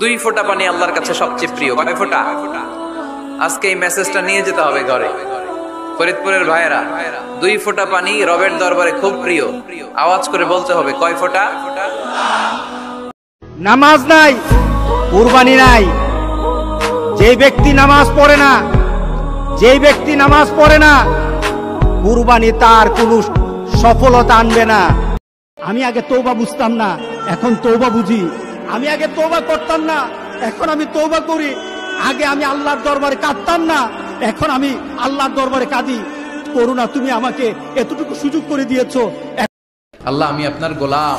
2 ফোঁটা পানি আল্লাহর কাছে সবচেয়ে প্রিয়। কয় ফোঁটা? আজকে এই মেসেজটা নিয়ে যেতে হবে ঘরে। ফরিদপুরের ভাইয়েরা, 2 ফোঁটা পানি রবের দরবারে খুব প্রিয়। আওয়াজ করে বলতে হবে, কয় ফোঁটা? নামাজ নাই, কুরবানি নাই। যে ব্যক্তি নামাজ পড়ে না, কুরবানি তার কোনো সফলতা আনবে না। আমি আগে তওবা বুঝতাম না, এখন তওবা বুঝি। আমি আগে তওবা করতাম না, এখন আমি তওবা করি। আগে আমি আল্লাহর দরবারে কাঁদতাম না, এখন আমি আল্লাহর দরবারে কাঁদি। করুণা, তুমি আমাকে এতটুকু সুযোগ করে দিয়েছো। আল্লাহ, আমি আপনার গোলাম,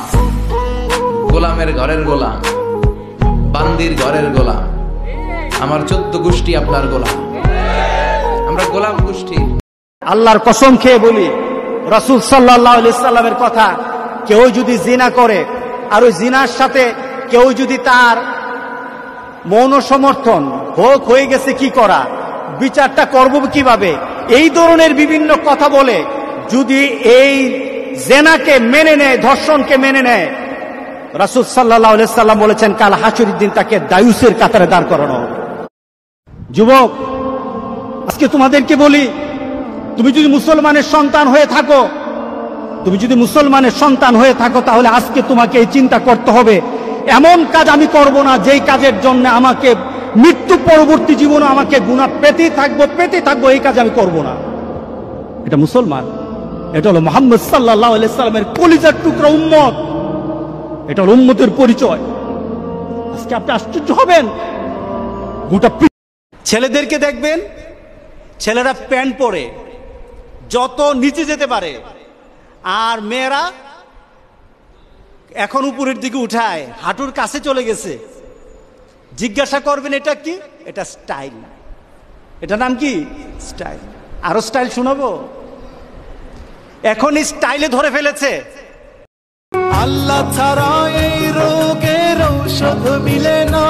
গোলামের ঘরের গোলাম, বান্দির ঘরের গোলাম। আমার 14 গোষ্ঠী আপনার গোলাম, আমরা গোলাম গোষ্ঠী। আল্লাহর কসম খেয়ে বলি, রাসূল সাল্লাল্লাহু আলাইহি সাল্লামের কথা, কেউ যদি জিনা করে আর ওই জিনার সাথে কেউ যদি তার মৌন সমর্থন হোক হয়ে গেছে, কি করা, বিচারটা করব কিভাবে, এই ধরনের বিভিন্ন কথা বলে যদি এই জেনাকে মেনে নেয়, ধর্ষণকে মেনে নেয়, রাসূল সাল্লাল্লাহু আলাইহি সাল্লাম বলেছেন কাল হাসরের দিন তাকে দায়ুসের কাতারে দাঁড় করানো হবে। যুবক, আজকে তোমাদেরকে বলি, তুমি যদি মুসলমানের সন্তান হয়ে থাকো, তাহলে আজকে তোমাকে এই চিন্তা করতে হবে, এমন কাজ আমি করব না যেই কাজের জন্য আমাকে মৃত্যু পরবর্তী জীবনে আমাকে গুনাহ পেতেই থাকবো, এই কাজ আমি করব না। এটা মুসলমান, এটা হলো মুহাম্মদ সাল্লাল্লাহু আলাইহি সাল্লামের কলিজার টুকরা উম্মত, এটা হলো উম্মতের পরিচয়। আজকে আপনি আশ্চর্য হবেন, গোটা ছেলেদেরকে দেখবেন, ছেলেরা প্যান্ট পরে যত নিচে যেতে পারে, আর মেয়েরা এখন উপরের দিকে উঠায়, হাঁটুর কাছে চলে গেছে। জিজ্ঞাসা করবেন এটা কি? এটা স্টাইল। এটা নাম কি? স্টাইল। আরো স্টাইল শোনাবো? এখন স্টাইলে ধরে ফেলেছে। আল্লাহ ছাড়া এই রোগের ঔষধ মিলে না,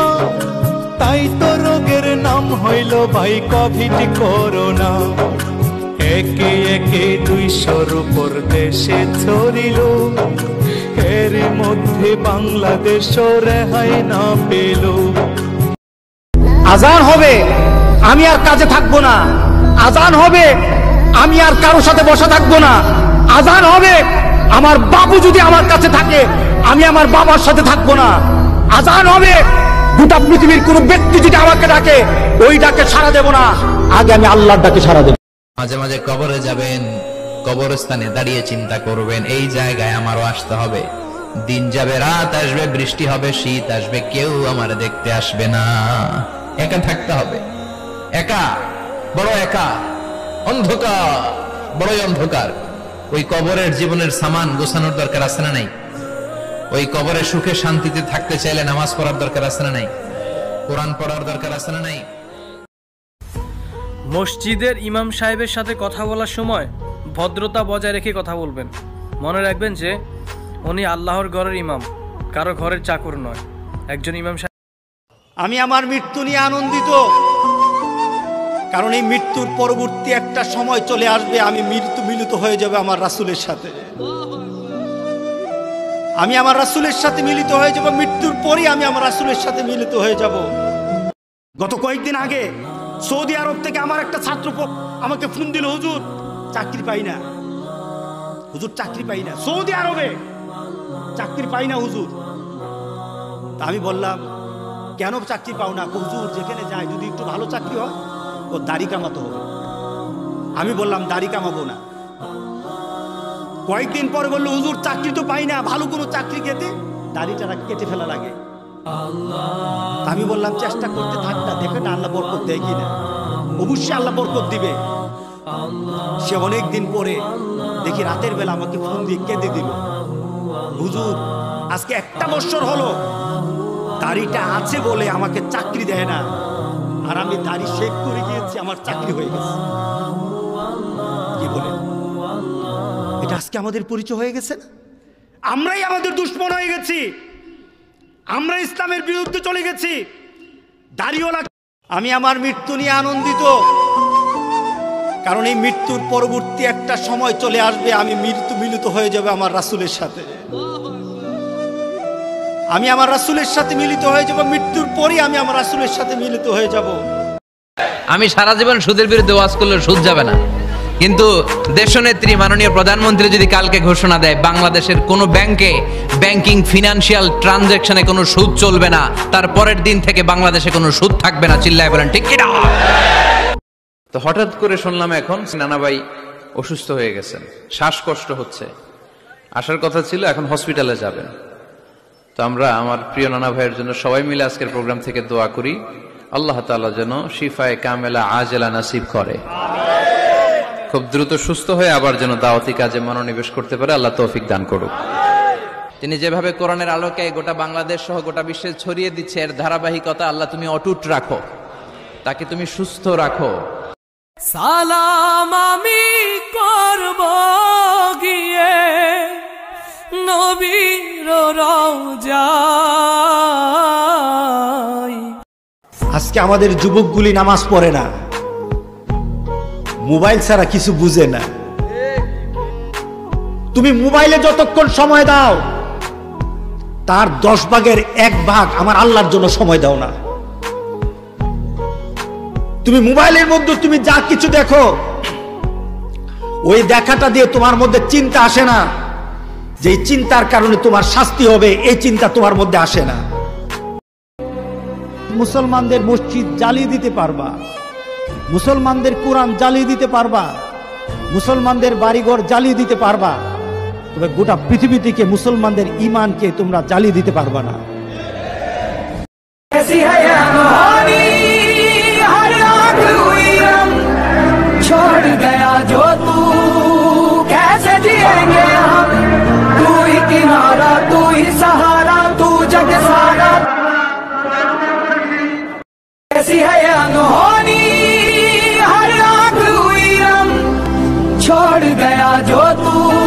তাই তো রোগের নাম হইল ভাই কোভিড করোনা। একে একে 200-র উপর দেশে ছড়িল, এর মধ্যে বাংলাদেশও রেহাই না পেল। আজান হবে, আমি আর কাজে থাকবো না। আজান হবে, আমি আর কারোর সাথে বসে থাকবো না। আজান হবে, আমার বাবু যদি আমার কাছে থাকে, আমি আমার বাবার সাথে থাকবো না। আজান হবে, গোটা পৃথিবীর কোন ব্যক্তি যদি আমাকে ডাকে, ওই ডাকে সাড়া দেব না, আগে আমি আল্লাহর ডাকে সাড়া দেব। মাঝে মাঝে কবরে যাবেন, কবরস্থানে দাঁড়িয়ে চিন্তা করবেন, এই জায়গায় আমারও আসতে হবে। দিন যাবে, রাত আসবে, বৃষ্টি হবে, শীত আসবে, কেউ আমার দেখতে আসবে না। একা থাকতে হবে, একা, বড় একা, অন্ধকার, বড়ই অন্ধকার। ওই কবরের জীবনের সামান গোছানোর দরকার আছে না নাই? ওই কবরে সুখে শান্তিতে থাকতে চাইলে নামাজ পড়ার দরকার আছে না নাই? কোরআন পড়ার দরকার আছে না নাই? মসজিদের ইমাম সাহেবের সাথে কথা বলার সময় ভদ্রতা বজায় রেখে কথা বলবেন। মনে রাখবেন যে উনি আল্লাহর ঘরের ইমাম, কারো ঘরের চাকর নয়। একজন ইমাম সাহেব। আমি আমার মৃত্যু নিয়ে আনন্দিত, কারণ এই মৃত্যুর পরবর্তী একটা সময় চলে আসবে, আমি মিলিত হয়ে যাবে আমার রাসূলের সাথে। আমি আমার রাসূলের সাথে মিলিত হয়ে যাব, মৃত্যুর পরই আমি আমার রাসূলের সাথে মিলিত হয়ে যাব। গত কয়েকদিন আগে সৌদি আরব থেকে আমার একটা ছাত্র আমাকে ফোন দিল, হুজুর চাকরি পাই না, হুজুর চাকরি পাই না, সৌদি আরবে চাকরি পাই না হুজুর। তা আমি বললাম, কেন চাকরি পাও না? হুজুর যেখানে যায় যদি একটু ভালো চাকরি হয়, ও দাড়ি কামাতে হবে। আমি বললাম দাড়ি কামাবো না। কয়েকদিন পরে বললো, হুজুর চাকরি তো পাই না, ভালো কোনো চাকরি খেতে দাড়িটা কেটে ফেলা লাগে। আমি বললাম চেষ্টা করতে থাক না, দেখে না আল্লাহ বরকত দেয় কিনা। অবশ্যই আল্লাহ বরকত দিবে। সে অনেকদিন পরে দেখি রাতের বেলা আমাকে ফোন দিয়ে কেঁদে দিল, হুজুর আজকে 1 বছর হলো দাড়িটা আছে বলে আমাকে চাকরি দেয় না, আর আমি দাড়ি শেভ করে গিয়েছি, আমার চাকরি হয়ে গেছে। কি বলে এটা আজকে আমাদের পরিচয় হয়ে গেছে না? আমরাই আমাদের দুশমন হয়ে গেছি, আমরা ইসলামের বিরুদ্ধে চলে গেছি। দাড়িওয়ালা। আমি আমার মৃত্যু নিয়ে আনন্দিত, কারণ এই মৃত্যুর পরবর্তী একটা সময় চলে আসবে, আমি মিলিত হয়ে যাবে আমার রাসূলের সাথে। আমি আমার রাসূলের সাথে মিলিত হয়ে যাব, মৃত্যুর পরই আমি আমার রাসূলের সাথে মিলিত হয়ে যাব। আমি সারা জীবন সুদের বিরুদ্ধে ওয়াজ করলে সুদ যাবে না, কিন্তু দেশনেত্রী মাননীয় প্রধানমন্ত্রী যদি কালকে ঘোষণা দেয় বাংলাদেশের কোনো ব্যাংকে ব্যাংকিং ফিনান্সিয়াল ট্রানজ্যাকশনে কোনো সুদ চলবে না, তার পরের দিন থেকে বাংলাদেশে কোনো সুদ থাকবে না, চিল্লায় বলেন ঠিক কিনা? তো হঠাৎ করে শুনলাম এখন নানা ভাই অসুস্থ হয়ে গেছেন, শ্বাসকষ্ট হচ্ছে, আসার কথা ছিল, এখন হসপিটালে যাবেন। তো আমরা আমার প্রিয় নানা ভাইয়ের জন্য সবাই মিলে আজকের প্রোগ্রাম থেকে দোয়া করি, আল্লাহ তাআলা যেন শিফায়ে কামেলা আজেলা নসিব করে, খুব দ্রুত সুস্থ হয়ে আবার যেন দাওয়াতি কাজে মনোনিবেশ করতে পারে, আল্লাহ তৌফিক দান করুক। তিনি যেভাবে কোরআনের আলোকে গোটা বাংলাদেশ সহ গোটা বিশ্বে ছড়িয়ে দিচ্ছে, এর ধারাবাহিকতা আল্লাহ তুমি অটুট রাখো, তাকে তুমি সুস্থ রাখো। সালাম আমি করব গিয়ে নবীর রওজায়। আজকে আমাদের যুবকগুলি নামাজ পড়ে না, মোবাইল ছাড়া কিছু বুঝে না। তুমি মোবাইলে যতক্ষণ সময় দাও তার 10 ভাগের 1 ভাগ আমার আল্লাহর জন্য সময় দাও না। তুমি মোবাইলের মধ্যে তুমি যা কিছু দেখো, ওই দেখাটা দিয়ে তোমার মধ্যে চিন্তা আসে না, যে চিন্তার কারণে তোমার শাস্তি হবে, এই চিন্তা তোমার মধ্যে আসে না। মুসলমানদের মসজিদ জ্বালিয়ে দিতে পারবা, মুসলমানদের কোরআন জ্বালিয়ে দিতে পারবা, মুসলমানদের বাড়িঘর জ্বালিয়ে দিতে পারবা, তবে গোটা পৃথিবী থেকে মুসলমানদের ঈমানকে তোমরা জ্বালিয়ে দিতে পারবা না। छोड़ गया जो तू